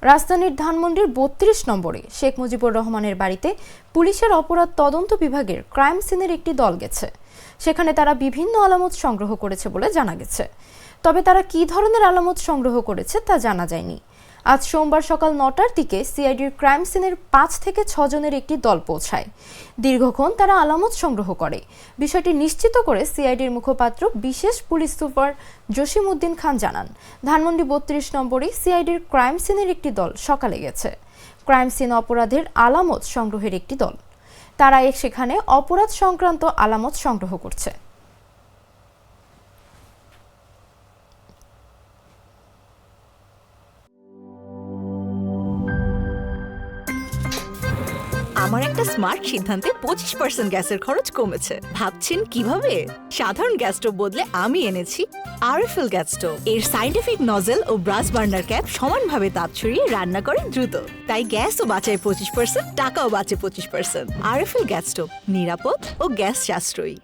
রাজধানীর ধানমন্ডির ৩২ নম্বরে শেখ মুজিবুর রহমানের বাড়িতে পুলিশের অপরাধ তদন্ত বিভাগের ক্রাইম সিনের একটি দল গেছে। সেখানে তারা বিভিন্ন আলামত সংগ্রহ করেছে বলে জানা গেছে। তবে তারা কী ধরনের আলামত সংগ্রহ করেছে তা জানা যায়নি। আজ সোমবার সকাল ৯টার দিকে সিআইডির ক্রাইম সিনের ৫ থেকে ৬ জনের একটি দল পৌঁছায়। দীর্ঘক্ষণ তারা আলামত সংগ্রহ করে। বিষয়টি নিশ্চিত করে সিআইডির মুখপাত্র বিশেষ পুলিশ সুপার জসিমউদ্দিন খান জানান, ধানমন্ডি ৩২ নম্বরে সিআইডির ক্রাইম সিনের একটি দল সকালে গেছে। ক্রাইম সিন অপরাধের আলামত সংগ্রহের একটি দল। তারা সেখানে অপরাধ সংক্রান্ত আলামত সংগ্রহ করছে। আমার একটা স্মার্ট সিদ্ধান্তে 25% গ্যাসের খরচ কমেছে। ভাবছেন কিভাবে? সাধারণ গ্যাস স্টোভ বদলে আমি এনেছি আরএফএল গ্যাস স্টোভ। এর সাইন্টিফিক নজল ও ব্রাস বার্নার ক্যাপ সমানভাবে তাপ ছড়িয়ে রান্না করে দ্রুত। তাই গ্যাসও বাঁচায় 25%, টাকাও বাঁচে 25%। আরএফএল গ্যাস স্টোভ নিরাপদ ও গ্যাস সাশ্রয়ী।